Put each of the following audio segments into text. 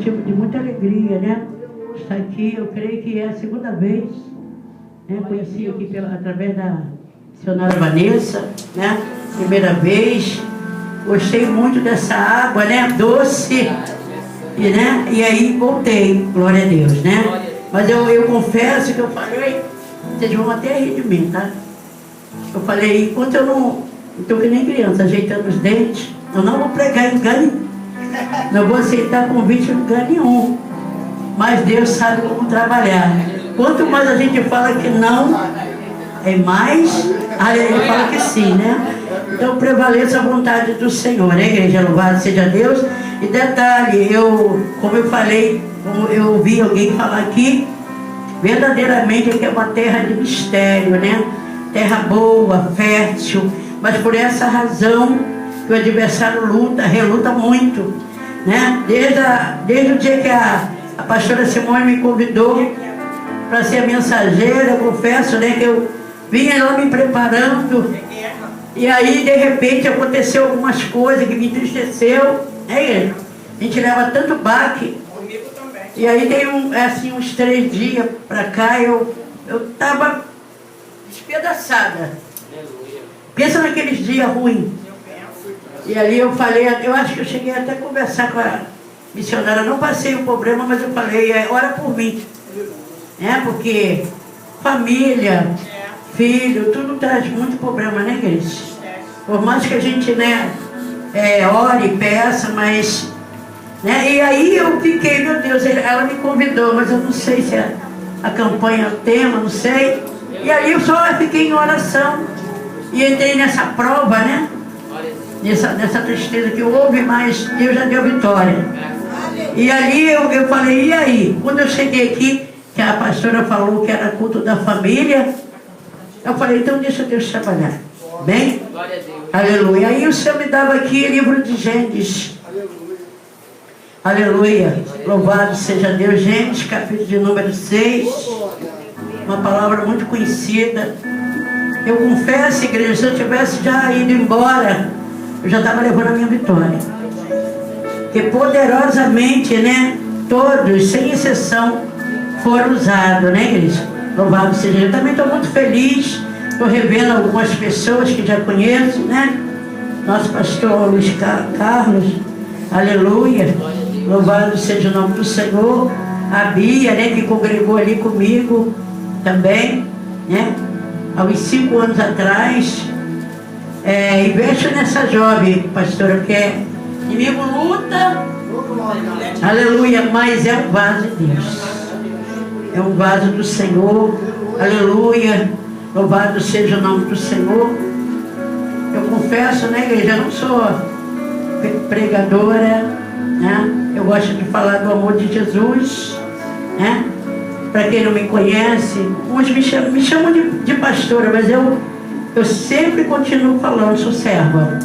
motivo de muita alegria, né? Estar aqui, eu creio que é a segunda vez, né? Conheci aqui através da missionária Vanessa, né? Primeira vez, gostei muito dessa água, né? Doce, e aí voltei, glória a Deus, né? Mas eu confesso que eu falei, vocês vão até rir de mim, tá? Eu falei, enquanto eu não estou que nem criança, ajeitando os dentes, eu não vou pregar em lugar nenhum. Não vou aceitar convite em lugar nenhum. Mas Deus sabe como trabalhar. Quanto mais a gente fala que não, é mais, ele fala que sim, né? Então prevaleça a vontade do Senhor, né, igreja? Louvado seja Deus. E detalhe, como eu falei, como eu ouvi alguém falar aqui, verdadeiramente aqui é uma terra de mistério, né? Terra boa, fértil, mas por essa razão que o adversário reluta muito, né? Desde o dia que a pastora Simone me convidou para ser mensageira, eu confesso, né, que eu vinha lá me preparando, e aí de repente aconteceu algumas coisas que me entristeceu, né? A gente leva tanto baque. E aí tem uns 3 dias para cá, eu estava despedaçada. Pensa naqueles dias ruins. E ali eu falei, eu acho que eu cheguei até a conversar com a missionária, não passei o problema, mas eu falei, ora por mim. Porque família, filho, tudo traz muito problema, né, igreja? Por mais que a gente, né, ore e peça, mas... né? E aí eu fiquei, meu Deus, ela me convidou, mas eu não sei se a campanha é o tema, não sei. E aí eu só fiquei em oração e entrei nessa prova, né? Nessa tristeza que houve, mas Deus já deu vitória. E ali eu falei, e aí? Quando eu cheguei aqui, que a pastora falou que era culto da família, eu falei, então deixa Deus trabalhar. Bem? Aleluia. Aí o Senhor me dava aqui livro de Gênesis. Aleluia, louvado seja Deus. Gênesis, capítulo de número 6, uma palavra muito conhecida. Eu confesso, igreja, se eu tivesse já ido embora, eu já estava levando a minha vitória. Que poderosamente, né, todos, sem exceção, foram usados, né, igreja? Louvado seja Deus. Eu também estou muito feliz, estou revendo algumas pessoas que já conheço, né? Nosso pastor Luiz Carlos, aleluia. Louvado seja o nome do Senhor. A Bia, né, que congregou ali comigo também, né, há uns 5 anos atrás. Investo nessa jovem, pastora, que é inimigo luta, aleluia, mas é um vaso de Deus, é um vaso do Senhor, aleluia, louvado seja o nome do Senhor. Eu confesso, né, igreja, eu não sou pregadora, né? Eu gosto de falar do amor de Jesus, né? Para quem não me conhece, uns me chamam de pastora, mas eu sempre continuo falando, sou serva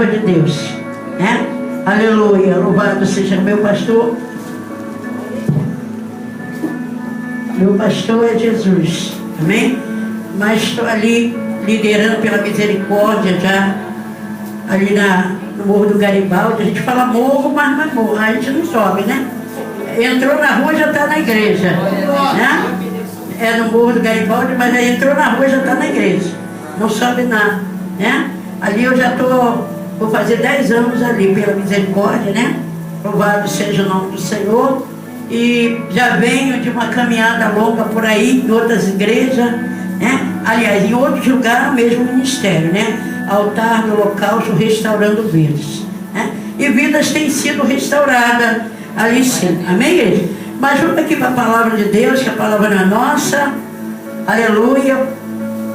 de Deus, né? Aleluia, louvado seja meu pastor. Meu pastor é Jesus, amém? Mas estou ali liderando pela misericórdia já, ali no Morro do Garibaldi. A gente fala morro, mas não é morro, a gente não sobe, né? Entrou na rua, já está na igreja, né? É no Morro do Garibaldi, mas aí entrou na rua, já está na igreja, não sobe nada, né? Ali eu já vou fazer 10 anos ali pela misericórdia, né? Louvado seja o nome do Senhor. E já venho de uma caminhada longa por aí, em outras igrejas, né? Aliás, em outros lugares, o mesmo ministério, né? Altar no holocausto, restaurando vidas, né? E vidas têm sido restauradas ali sim, amém, igreja? Mas vamos aqui para a palavra de Deus, que a palavra não é nossa, aleluia,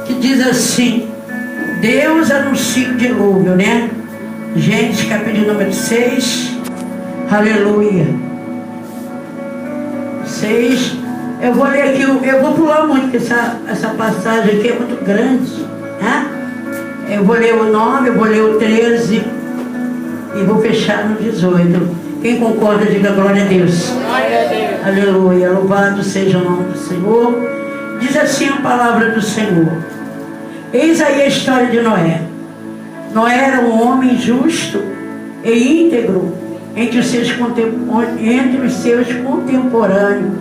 que diz assim: Deus anuncia o dilúvio, né? Gênesis capítulo número 6, aleluia, 6. Eu vou ler aqui, eu vou pular muito, porque essa passagem aqui é muito grande, né? Eu vou ler o 9, eu vou ler o 13 e vou fechar no 18. Quem concorda, diga glória a Deus. Glória a Deus. Aleluia, louvado seja o nome do Senhor. Diz assim a palavra do Senhor. Eis aí a história de Noé. Noé era um homem justo e íntegro entre os seus contemporâneos,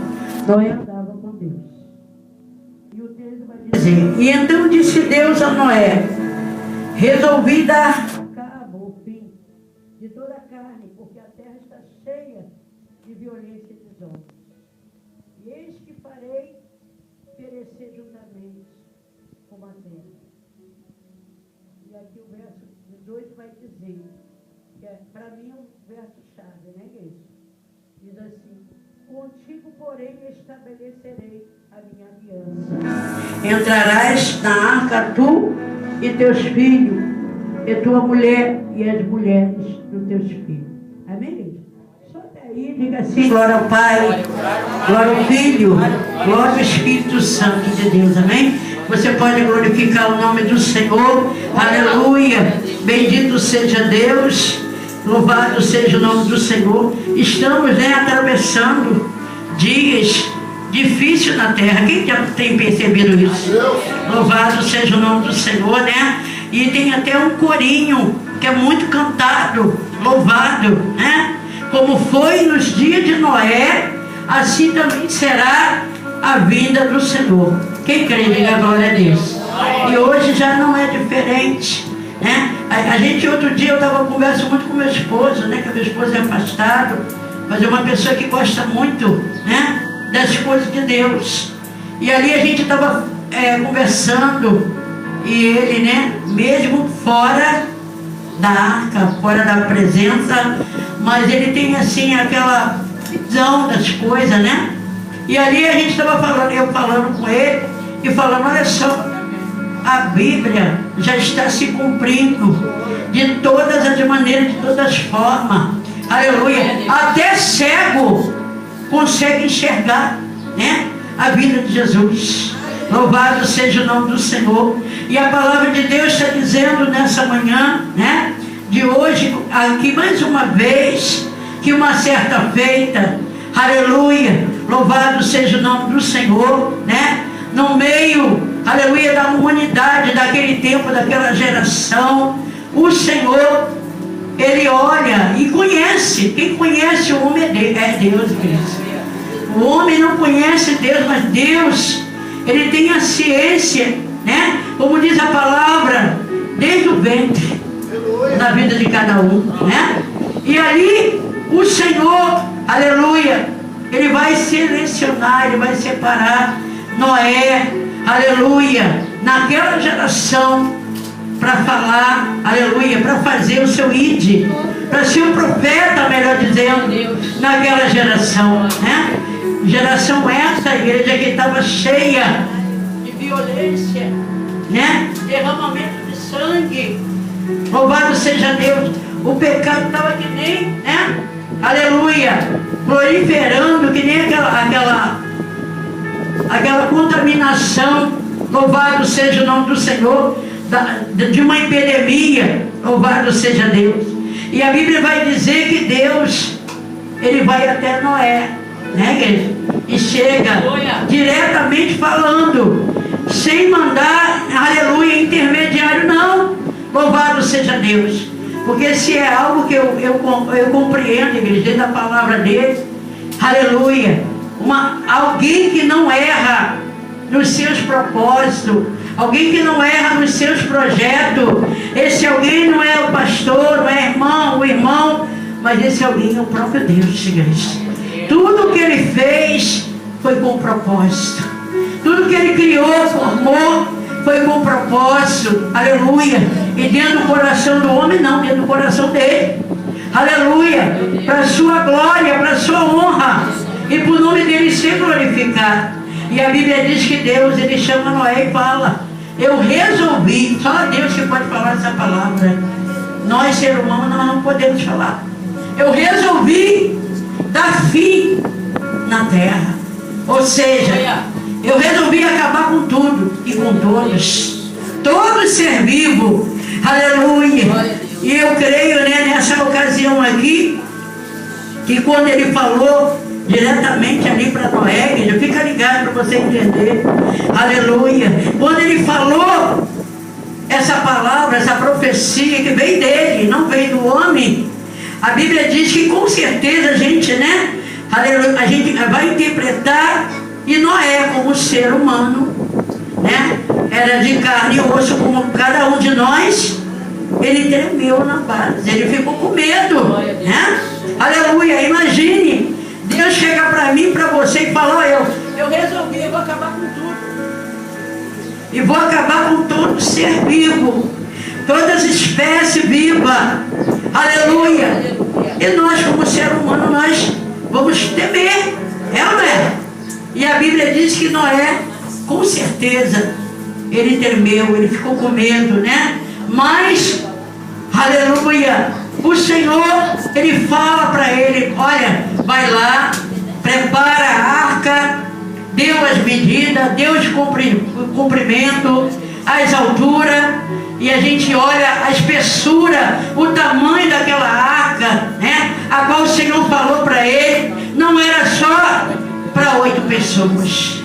Noé andava com Deus. E o texto vai dizer: e então disse Deus a Noé: resolvi dar cabo ao fim de toda a carne, porque a terra está cheia de violência dos homens. E eis que farei perecer juntamente com a terra. E aqui o verso 18 vai dizer, que para mim é um verso-chave, né, igreja? Diz assim: contigo, porém, estabelecerei a minha aliança. Entrarás na arca tu e teus filhos, e tua mulher e as mulheres dos teus filhos. Amém, igreja? Só até aí, diga assim: glória ao Pai, glória ao Filho, glória ao Espírito Santo de Deus. Amém? Você pode glorificar o nome do Senhor. Aleluia. Bendito seja Deus. Louvado seja o nome do Senhor. Estamos, atravessando dias difíceis na terra. Quem já tem percebido isso? Louvado seja o nome do Senhor, né? E tem até um corinho que é muito cantado, louvado, né? Como foi nos dias de Noé, assim também será a vinda do Senhor. Quem crê, diga glória a Deus. E hoje já não é diferente, né? A gente, outro dia, eu estava conversando muito com meu esposo, né? Que meu esposo é afastado, mas é uma pessoa que gosta muito, né? Das coisas de Deus. E ali a gente estava conversando, e ele, né? Mesmo fora da arca, fora da presença, mas ele tem assim aquela visão das coisas, né? E ali a gente estava falando, eu falando com ele, e falando: olha só, a Bíblia já está se cumprindo de todas as maneiras, de todas as formas. Aleluia. Até cego consegue enxergar, né, a vida de Jesus. Louvado seja o nome do Senhor. E a palavra de Deus está dizendo nessa manhã, né, de hoje, aqui mais uma vez, que uma certa feita, aleluia, louvado seja o nome do Senhor, né, no meio, aleluia, da humanidade daquele tempo, daquela geração, o Senhor, Ele olha e conhece. Quem conhece o homem é Deus, Cristo. O homem não conhece Deus, mas Deus, Ele tem a ciência, né? Como diz a palavra, desde o ventre, na vida de cada um, né? E ali, o Senhor, aleluia, Ele vai selecionar, Ele vai separar Noé, aleluia, naquela geração, para falar, aleluia, para fazer o seu id, para ser um profeta, melhor dizendo, naquela geração, né? Geração essa, igreja, que estava cheia de violência, né? Derramamento de sangue. Louvado seja Deus. O pecado estava que nem, né? Aleluia, proliferando, que nem aquela contaminação. Louvado seja o nome do Senhor, de uma epidemia. Louvado seja Deus. E a Bíblia vai dizer que Deus, Ele vai até Noé, né, igreja? E chega diretamente falando, sem mandar, aleluia, intermediário, não. Louvado seja Deus. Porque se é algo que eu compreendo, igreja, dentro da palavra dele, aleluia, alguém que não erra nos seus propósitos, alguém que não erra nos seus projetos, esse alguém não é o pastor, não é o irmão, mas esse alguém é o próprio Deus, igreja. Tudo que Ele fez foi com propósito. Tudo que Ele criou, formou, foi com propósito, aleluia. E dentro do coração do homem, não, dentro do coração dele, aleluia, para a sua glória, para a sua honra, e para o nome dele ser glorificado. E a Bíblia diz que Deus, Ele chama Noé e fala: eu resolvi. Só Deus que pode falar essa palavra. Nós, seres humanos, nós não podemos falar. Eu resolvi dar fim na terra. Ou seja, eu resolvi acabar com tudo e com todos. Todo ser vivo. Aleluia. E eu creio, né, nessa ocasião aqui, que quando Ele falou diretamente ali para Noé, igreja, fica ligado para você entender, aleluia, quando Ele falou essa palavra, essa profecia que veio dele, não veio do homem, A Bíblia diz que com certeza a gente, né? Aleluia, a gente vai interpretar. E Noé, como ser humano, né? Era de carne e osso, como cada um de nós. Ele tremeu na base, ele ficou com medo, né? Aleluia, imagine, Deus chega para mim, para você e fala: eu resolvi, eu vou acabar com tudo. E vou acabar com todo ser vivo, todas as espécies vivas. Aleluia. E nós, como ser humano, nós vamos temer, é ou não é? E a Bíblia diz que Noé, com certeza, ele tremeu, ele ficou com medo, né? Mas, aleluia, o Senhor, ele fala para ele: olha, vai lá, prepara a arca, deu as medidas, deu o comprimento, as alturas, e a gente olha a espessura, o tamanho daquela arca, né? A qual o Senhor falou para ele, não era só para 8 pessoas,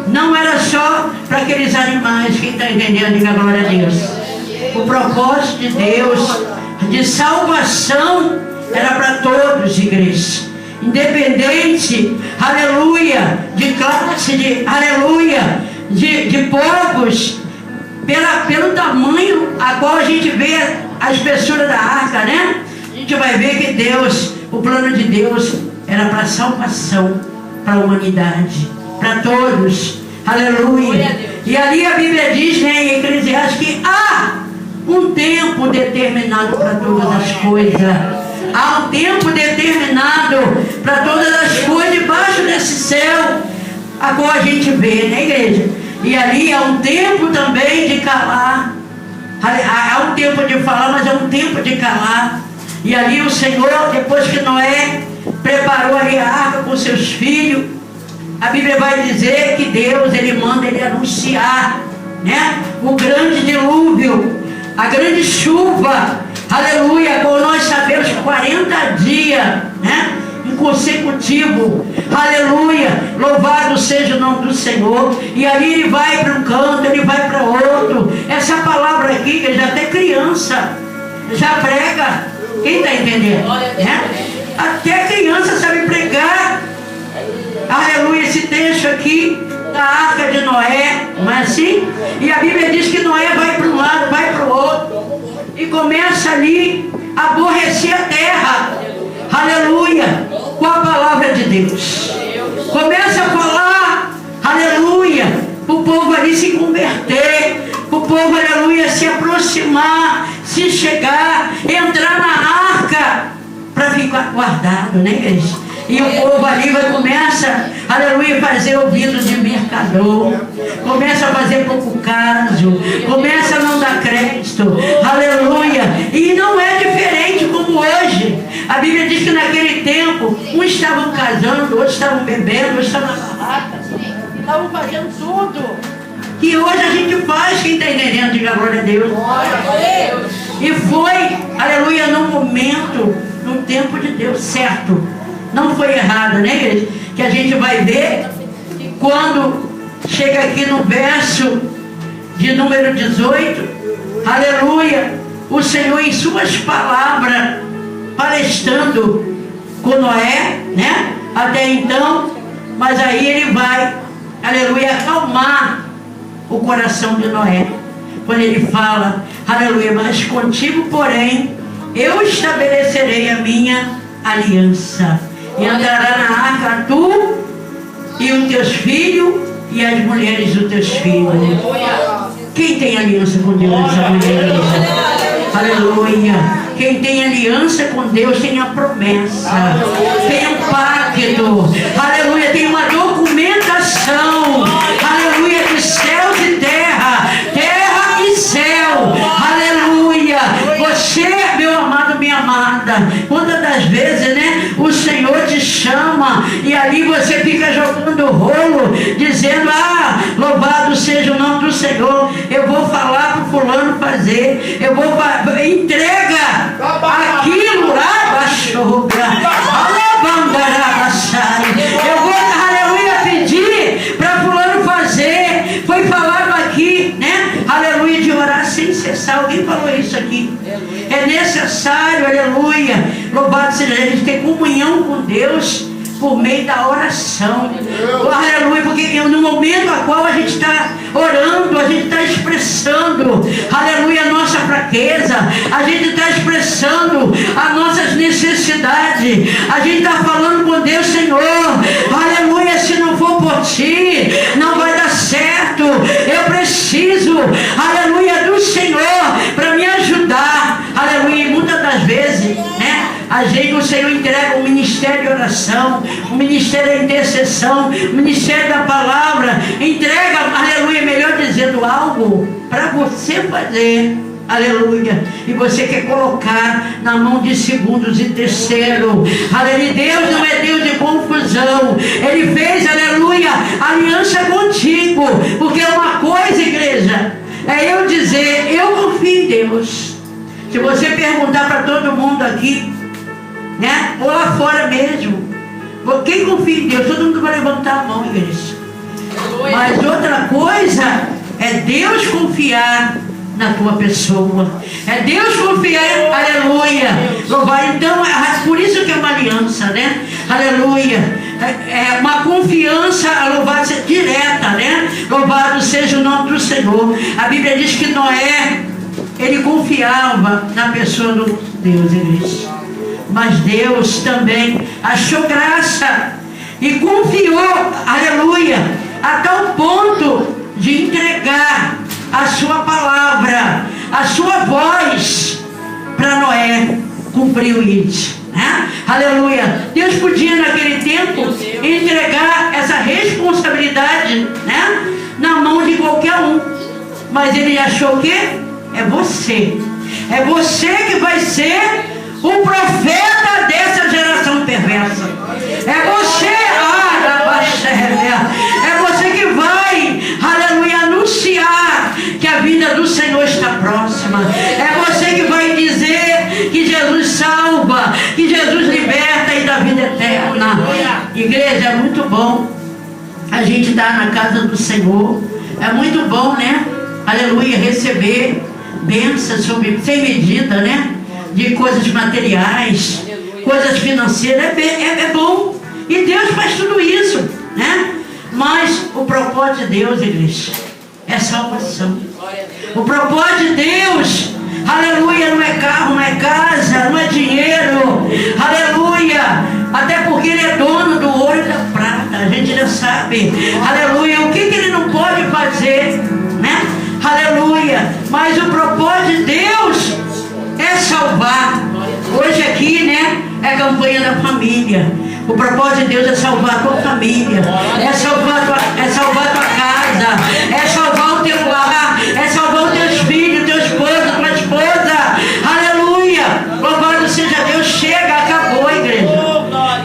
não era só para aqueles animais. Quem está entendendo, diga glória a Deus. O propósito de Deus de salvação era para todos, igreja, independente, aleluia, de classe, aleluia, de povos, pelo tamanho a qual a gente vê a espessura da arca, né? A gente vai ver que Deus, o plano de Deus era para salvação, para a humanidade, para todos, aleluia. E ali a Bíblia diz, né, em Eclesiastes, que há um tempo determinado para todas as coisas. Há um tempo determinado para todas as coisas debaixo desse céu, a qual a gente vê, né, igreja? E ali há um tempo também de calar. Há um tempo de falar, mas há um tempo de calar. E ali o Senhor, depois que Noé preparou ali a arca com seus filhos, a Bíblia vai dizer que Deus, ele manda ele anunciar, né, o grande dilúvio, a grande chuva, aleluia, como nós sabemos, 40 dias, né, em consecutivo, aleluia, louvado seja o nome do Senhor. E ali ele vai para um canto, ele vai para outro. Essa palavra aqui, que já até criança já prega. Quem está entendendo? Né? Até criança sabe pregar, aleluia. Esse texto aqui da arca de Noé, não é assim? E a Bíblia diz que Noé vai para um lado, vai para o outro, e começa ali a aborrecer a terra, aleluia, com a palavra de Deus. Começa a falar, aleluia, para o povo ali se converter, para o povo, aleluia, se aproximar, se chegar, entrar na arca, para ficar guardado, né, igreja? E o povo ali começa, aleluia, fazer ouvido de mercador, começa a fazer pouco caso, começa a não dar crédito, aleluia. E não é diferente como hoje. A Bíblia diz que naquele tempo, uns estavam casando, outros estavam bebendo, outros estavam na barraca, estavam fazendo tudo que hoje a gente faz. Quem está entendendo, diga glória a Deus. E foi, aleluia, no momento, no tempo de Deus, certo. Não foi errado, né, igreja? Que a gente vai ver que quando chega aqui no verso de número 18, aleluia, o Senhor em suas palavras, palestrando com Noé, né? Até então, mas aí ele vai, aleluia, acalmar o coração de Noé. Quando ele fala, aleluia, mas contigo, porém, eu estabelecerei a minha aliança. E andará na arca tu e os teus filhos e as mulheres dos teus filhos. Quem tem aliança com Deus nessa mulher? Aleluia. Quem tem aliança com Deus tem a promessa, tem um pacto, aleluia, tem uma documentação, aleluia, de céus e terra, terra e céu, aleluia. Você, meu amado, minha amada, quantas das vezes, né, o Senhor te chama e ali você fica jogando rolo, dizendo, louvado seja o nome do Senhor, eu vou falar para o fulano fazer, eu vou entrega aquilo lá, baixou, eu vou, aleluia, pedir para fulano fazer. Foi falado aqui, né, aleluia, de orar sem cessar. Alguém falou isso aqui? É necessário, aleluia, Louvado seja, a gente tem comunhão com Deus por meio da oração. Aleluia, porque no momento a qual a gente está orando, a gente está expressando, aleluia, a nossa fraqueza, a gente está expressando as nossas necessidades, a gente está falando com Deus, Senhor, aleluia, se não for por ti, não vai dar certo, eu preciso, aleluia, do Senhor para me ajudar, aleluia, e muitas das vezes, né? O Senhor entrega o ministério de oração, o ministério da intercessão, o ministério da palavra, entrega, aleluia, melhor dizendo, algo para você fazer, aleluia, e você quer colocar na mão de segundos e terceiro, aleluia. Deus não é Deus de confusão, Ele fez, aleluia, aliança contigo, porque é uma coisa, igreja, é eu dizer, eu confio em Deus. Se você perguntar para todo mundo aqui, né? Ou lá fora mesmo, quem confia em Deus, todo mundo vai levantar a mão, igreja. Mas outra coisa é Deus confiar na tua pessoa, é Deus confiar, aleluia, louvar. Então é por isso que é uma aliança, né? Aleluia, é uma confiança, louvado seja, direta, né? Louvado seja o nome do Senhor. A Bíblia diz que Noé, ele confiava na pessoa do Deus, igreja. Mas Deus também achou graça e confiou, aleluia, a tal ponto de entregar a sua palavra, a sua voz para Noé cumprir isso, né? Aleluia. Deus podia naquele tempo entregar essa responsabilidade, né, na mão de qualquer um, mas ele achou que é você que vai ser o profeta dessa geração perversa. É você, é você que vai, aleluia, anunciar que a vida do Senhor está próxima. É você que vai dizer que Jesus salva, que Jesus liberta e dá vida eterna. Igreja, é muito bom a gente estar na casa do Senhor. É muito bom, né? Aleluia, receber bênçãos sem medida, né? De coisas materiais, coisas financeiras, é bom, e Deus faz tudo isso, né? Mas o propósito de Deus, igreja, é salvação. O propósito de Deus, aleluia, não é carro, não é casa, não é dinheiro, aleluia, até porque Ele é dono do ouro e da prata, a gente já sabe, aleluia, o que Ele não pode fazer, né? Aleluia, mas o propósito de Deus é salvar. Hoje aqui, né, é a campanha da família. O propósito de Deus é salvar a tua família, é salvar a tua casa, é salvar o teu lar, é salvar os teus filhos, teu esposo, tua esposa. Aleluia, louvado seja Deus. Chega, acabou, igreja.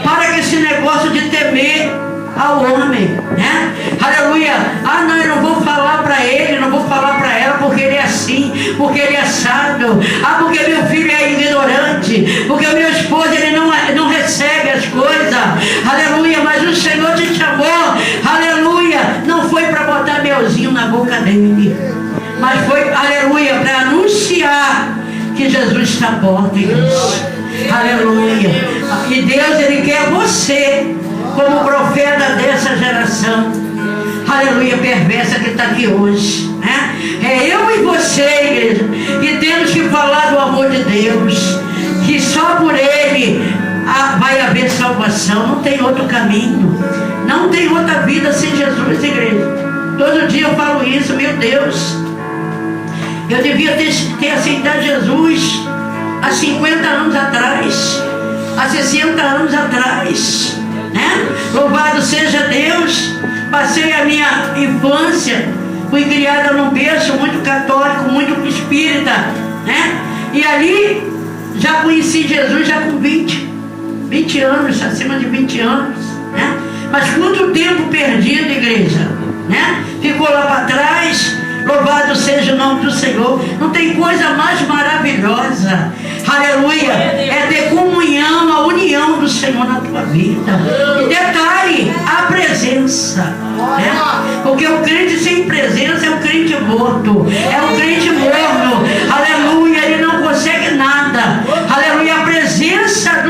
Para com esse negócio de temer ao homem, né? Aleluia. Ah, não, eu não vou falar para ele, não vou falar para ela porque ele é assim, porque ele é sábio. Ah, porque meu filho é ignorante, porque o meu esposo ele não recebe as coisas. Aleluia. Mas o Senhor te chamou, aleluia, não foi para botar melzinho na boca dele, mas foi, aleluia, para anunciar que Jesus está à porta, igreja. Aleluia. E Deus, Ele quer você como profeta dessa geração, aleluia, perversa que está aqui hoje, né? É eu e você, igreja, que temos que falar do amor de Deus, que só por Ele vai haver salvação. Não tem outro caminho, não tem outra vida sem Jesus, igreja. Todo dia eu falo isso, meu Deus, eu devia ter aceitado Jesus há 50 anos atrás, há 60 anos atrás, né? Louvado seja Deus. Passei a minha infância, fui criada num berço muito católico, muito espírita, né? E ali já conheci Jesus já com 20 anos, acima de 20 anos, né? Mas quanto tempo perdido, igreja, né? Ficou lá para trás. Louvado seja o nome do Senhor. Não tem coisa mais maravilhosa, aleluia, é ter comunhão, a união do Senhor na tua vida. E detalhe, a presença, né? Porque o crente sem presença é um crente morto, é um crente morno, aleluia, ele não consegue nada, aleluia. A presença do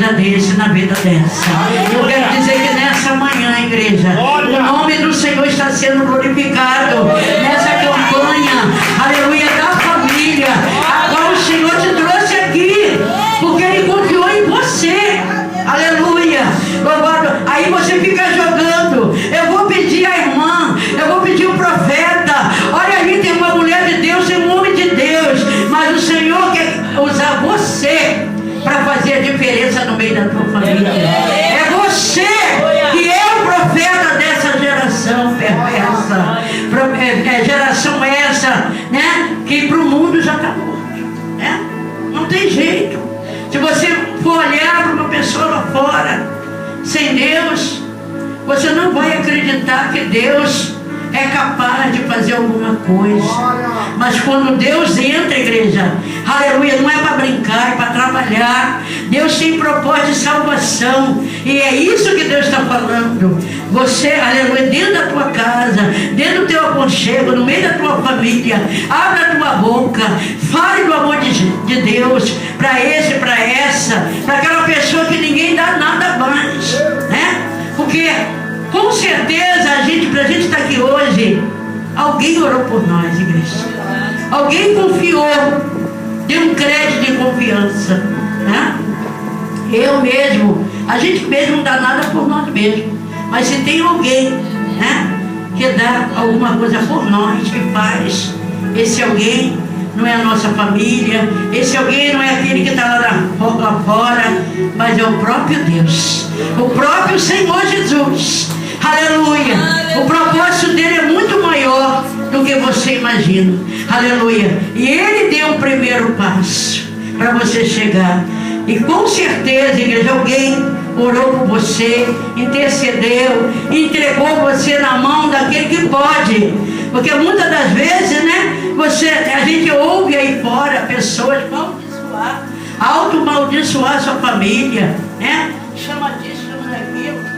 vida desse, na vida dessa. Eu quero dizer que nessa manhã, igreja, o nome do Senhor está sendo glorificado nessa campanha, aleluia, da família, a qual o Senhor te trouxe aqui, porque Ele confiou em você, aleluia, louvado. Aí você fica jogando, eu vou pedir a irmã, eu vou pedir o profeta, olha ali, tem uma mulher de Deus, tem um homem de Deus, mas o Senhor quer usar você para fazer a diferença no meio da tua família. É você que é o profeta dessa geração perversa, geração essa, né, que para o mundo já está morto, né? Não tem jeito. Se você for olhar para uma pessoa lá fora sem Deus, você não vai acreditar que Deus é capaz de fazer alguma coisa. Mas quando Deus entra, igreja, aleluia, não é para brincar, é para trabalhar. Deus tem propósito de salvação, e é isso que Deus está falando. Você, aleluia, dentro da tua casa, dentro do teu aconchego, no meio da tua família, abra a tua boca, fale do amor de Deus para esse, para essa, para aquela pessoa que ninguém dá nada mais, né? Porque com certeza pra gente estar aqui hoje, alguém orou por nós, igreja. Alguém confiou, deu um crédito de confiança, né? Eu mesmo, a gente mesmo não dá nada por nós mesmos, mas se tem alguém, né, que dá alguma coisa por nós, que faz, esse alguém não é a nossa família, esse alguém não é aquele que está lá fora, mas é o próprio Deus, o próprio Senhor Jesus. Aleluia. O propósito dele é muito maior do que você imagina. Aleluia. E ele deu o primeiro passo para você chegar. E com certeza, igreja, alguém orou por você, intercedeu, entregou você na mão daquele que pode. Porque muitas das vezes, né, a gente ouve aí fora pessoas auto-maldiçoar sua família, né? Chama disso, chama daquilo.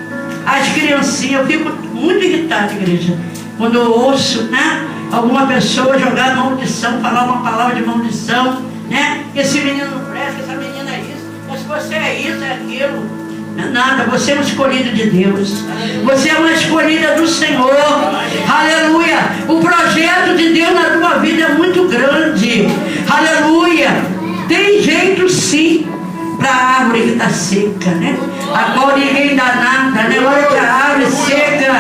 As criancinhas, eu fico muito irritada, igreja, quando eu ouço, né, alguma pessoa jogar maldição, falar uma palavra de maldição, né? Esse menino não presta, essa menina é isso, mas você é isso, é aquilo. Não é nada, você é um escolhido de Deus, você é uma escolhida do Senhor, aleluia. O projeto de Deus na tua vida é muito grande, aleluia. Tem jeito sim para a árvore que está seca, né? A qual ninguém dá nada, né? Olha que a árvore seca,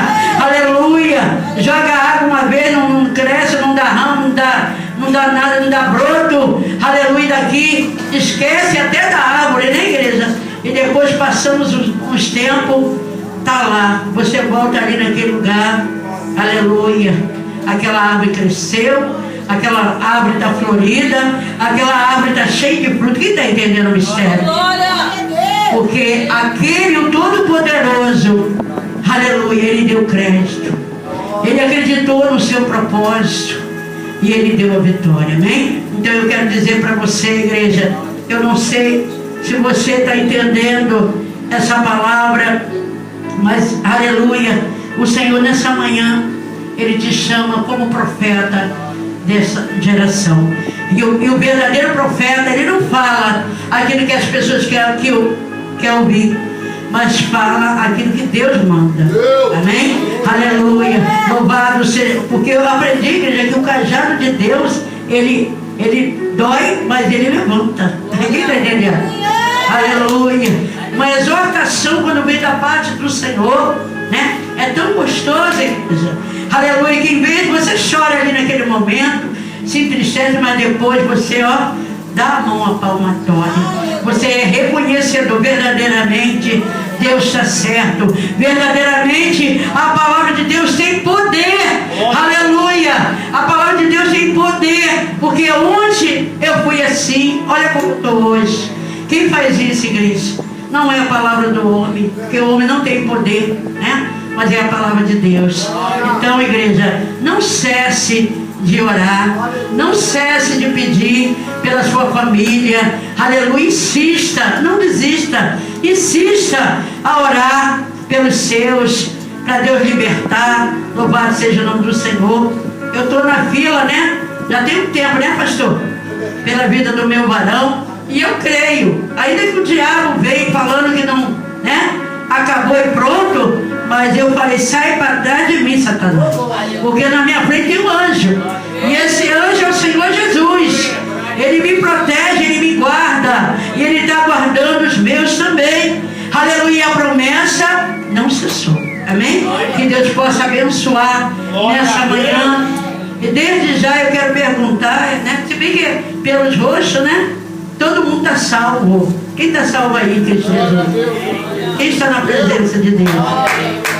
aleluia, joga água uma vez, não cresce, não dá ramo, não dá nada, não dá broto, aleluia, daqui esquece até da árvore, né, igreja? E depois passamos uns tempos, tá lá, você volta ali naquele lugar, aleluia, aquela árvore cresceu, aquela árvore está florida, aquela árvore está cheia de fruto. Quem está entendendo o mistério? Porque aquele, o Todo-Poderoso, aleluia, ele deu crédito, ele acreditou no seu propósito e ele deu a vitória, amém? Então eu quero dizer para você, igreja, eu não sei se você está entendendo essa palavra, mas aleluia, o Senhor nessa manhã, ele te chama como profeta dessa geração. E o verdadeiro profeta, ele não fala aquilo que as pessoas querem ouvir, mas fala aquilo que Deus manda. Amém? Aleluia. Louvado seja, porque eu aprendi, igreja, que o cajado de Deus, ele dói, mas ele levanta. Ninguém está entendendo? Aleluia. Uma exortação quando vem da parte do Senhor, né? É tão gostoso, igreja. Aleluia, que em vez de você chora ali naquele momento, se entristece, mas depois você, dá a mão à palmatória. Você é reconhecedor, verdadeiramente Deus está certo, verdadeiramente a palavra de Deus tem poder. Aleluia, a palavra de Deus tem poder, porque onde eu fui assim, olha como eu estou hoje. Quem faz isso, igreja? Não é a palavra do homem, porque o homem não tem poder, né? Mas é a palavra de Deus. Então, igreja, não cesse de orar, não cesse de pedir pela sua família, aleluia, insista, não desista, insista a orar pelos seus, para Deus libertar. Louvado seja o nome do Senhor. Eu estou na fila, né? Já tem um tempo, né, pastor? Pela vida do meu varão, E eu creio, ainda que o diabo veio falando que não, né? Acabou e pronto, mas eu falei, sai para trás de mim, Satanás, porque na minha frente tem um anjo, e esse anjo é o Senhor Jesus. Ele me protege, Ele me guarda, e Ele está guardando os meus também. Aleluia, a promessa não cessou. Amém? Que Deus possa abençoar nessa manhã. E desde já eu quero perguntar, né? Se bem que pelos rostos, né? Todo mundo está salvo. Quem está salvo aí, Cristo Jesus? Quem está na presença de Deus?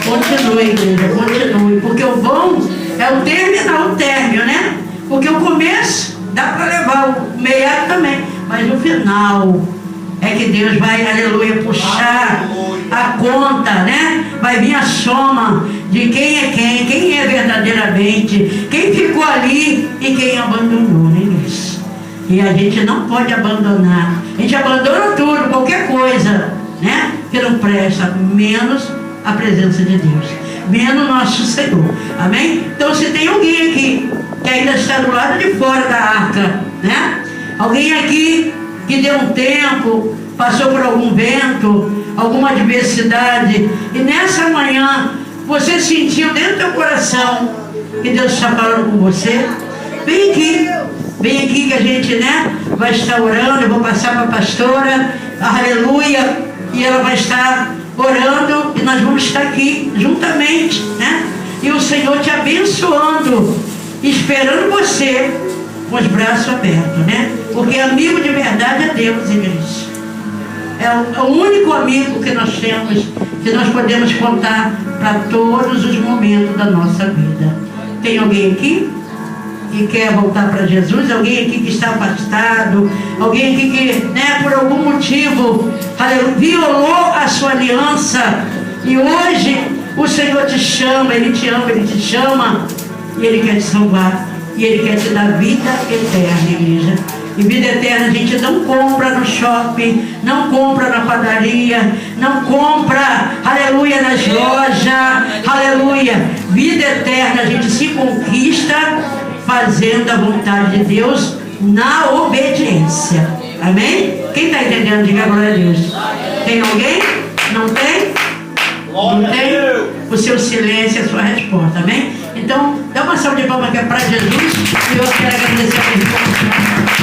Continue, igreja, continue. Porque o bom é o terminar, o término, né? Porque o começo dá para levar, o meio também. Mas o final é que Deus vai, aleluia, puxar a conta, né? Vai vir a soma de quem é quem é verdadeiramente, quem ficou ali e quem abandonou, né, igreja? E a gente não pode abandonar. A gente abandona tudo, qualquer coisa, né? Que não presta, menos a presença de Deus, menos nosso Senhor. Amém? Então, se tem alguém aqui que ainda está do lado de fora da arca, né? Alguém aqui que deu um tempo, passou por algum vento, alguma adversidade, e nessa manhã você sentiu dentro do teu coração que Deus está falando com você, vem aqui que a gente, né, vai estar orando. Eu vou passar para a pastora, aleluia, e ela vai estar orando, e nós vamos estar aqui juntamente, né, e o Senhor te abençoando, esperando você com os braços abertos, né, porque amigo de verdade é Deus, igreja. É o único amigo que nós temos, que nós podemos contar para todos os momentos da nossa vida. Tem alguém aqui que quer voltar para Jesus? Alguém aqui que está afastado? Alguém aqui que, né, por algum motivo, violou a sua aliança? E hoje o Senhor te chama, Ele te ama, Ele te chama, e Ele quer te salvar, e Ele quer te dar vida eterna, igreja. E vida eterna a gente não compra no shopping, não compra na padaria, não compra, aleluia, nas lojas, aleluia. Vida eterna a gente se conquista fazendo a vontade de Deus na obediência. Amém? Quem está entendendo? Diga glória a Deus. Tem alguém? Não tem? Não tem? O seu silêncio é a sua resposta. Amém? Então, dá uma salva de palmas que é para Jesus. E eu quero agradecer a resposta.